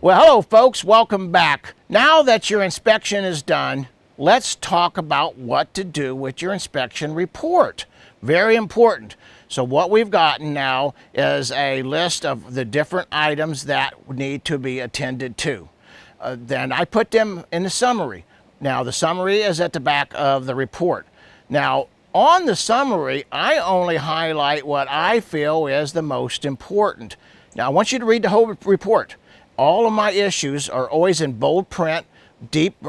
Well, hello folks, welcome back. Now that your inspection is done, let's talk about what to do with your inspection report. Very important. So what we've gotten now is a list of the different items that need to be attended to. Then I put them in the summary. Now the summary is at the back of the report. Now on the summary, I only highlight what I feel is the most important. Now I want you to read the whole report. All of my issues are always in bold print, deep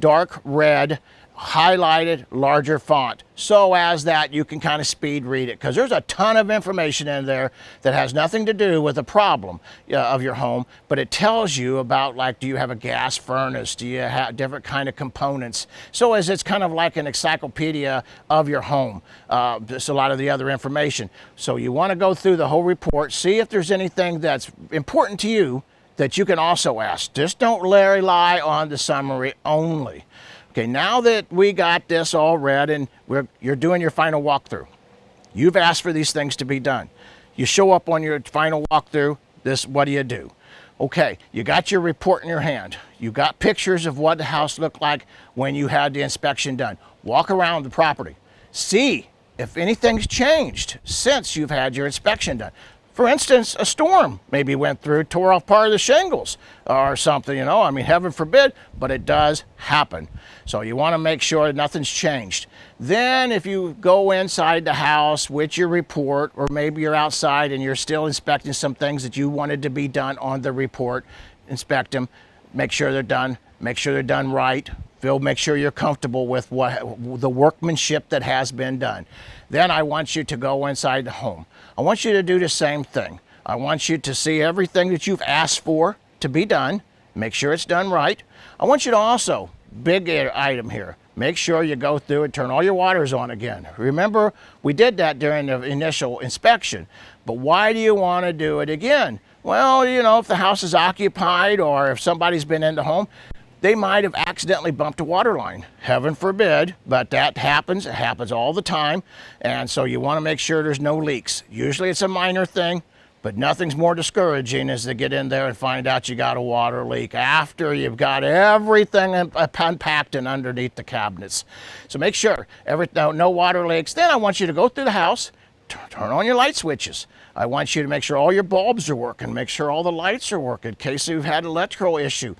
dark red, highlighted larger font, so as that you can kind of speed read it, because there's a ton of information in there that has nothing to do with the problem of your home, but it tells you about, like, do you have a gas furnace, do you have different kind of components, so as it's kind of like an encyclopedia of your home. Just a lot of the other information. So you want to go through the whole report, see if there's anything that's important to you that you can also ask. Just don't rely on the summary only. Okay, now that we got this all read and you're doing your final walkthrough, you've asked for these things to be done. You show up on your final walkthrough, what do you do? Okay, you got your report in your hand. You got pictures of what the house looked like when you had the inspection done. Walk around the property. See if anything's changed since you've had your inspection done. For instance, a storm maybe went through, tore off part of the shingles or something, I mean, heaven forbid, but it does happen. So you want to make sure nothing's changed. Then if you go inside the house with your report, or maybe you're outside and you're still inspecting some things that you wanted to be done on the report, inspect them, make sure they're done right. Make sure you're comfortable with the workmanship that has been done. Then I want you to go inside the home. I want you to do the same thing. I want you to see everything that you've asked for to be done. Make sure it's done right. I want you to also, big item here, make sure you go through and turn all your waters on again. Remember, we did that during the initial inspection, but why do you want to do it again? Well, if the house is occupied or if somebody's been in the home, they might have accidentally bumped a water line. Heaven forbid, but that happens. It happens all the time. And so you want to make sure there's no leaks. Usually it's a minor thing, but nothing's more discouraging is to get in there and find out you got a water leak after you've got everything unpacked and underneath the cabinets. So make sure no water leaks. Then I want you to go through the house, turn on your light switches. I want you to make sure all your bulbs are working, make sure all the lights are working in case you've had an electrical issue.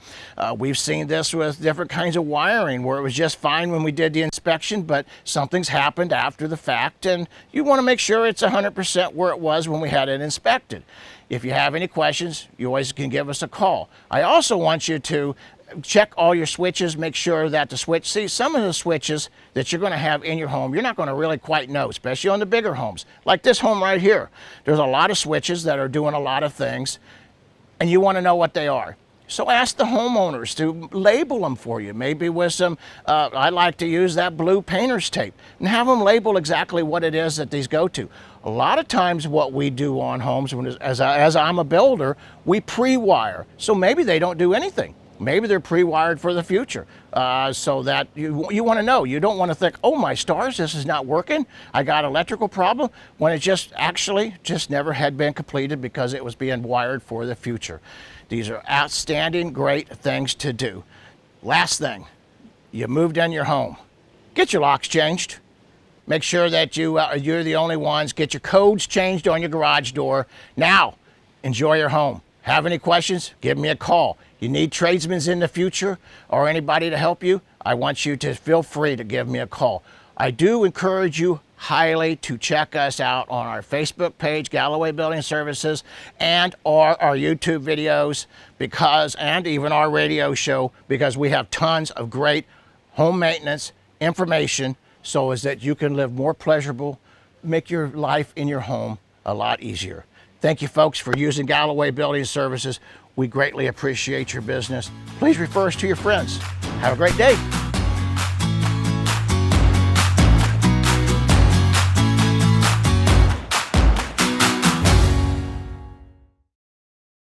We've seen this with different kinds of wiring where it was just fine when we did the inspection, but something's happened after the fact, and you want to make sure it's 100% where it was when we had it inspected. If you have any questions, you always can give us a call. I also want you to check all your switches, make sure that some of the switches that you're going to have in your home, you're not going to really quite know, especially on the bigger homes. Like this home right here, there's a lot of switches that are doing a lot of things, and you want to know what they are. So ask the homeowners to label them for you, maybe with some, I like to use that blue painter's tape, and have them label exactly what it is that these go to. A lot of times what we do on homes, as I'm a builder, we pre-wire, so maybe they don't do anything. Maybe they're pre-wired for the future, so that you want to know. You don't want to think, oh my stars, this is not working. I got an electrical problem, when it just never had been completed because it was being wired for the future. These are outstanding, great things to do. Last thing, you moved in your home. Get your locks changed. Make sure that you're the only ones. Get your codes changed on your garage door. Now, enjoy your home. Have any questions? Give me a call. You need tradesmen in the future or anybody to help you? I want you to feel free to give me a call. I do encourage you highly to check us out on our Facebook page, Galloway Building Services, and our YouTube videos, and even our radio show, because we have tons of great home maintenance information so as that you can live more pleasurable, make your life in your home a lot easier. Thank you folks for using Galloway Building Services. We greatly appreciate your business. Please refer us to your friends. Have a great day.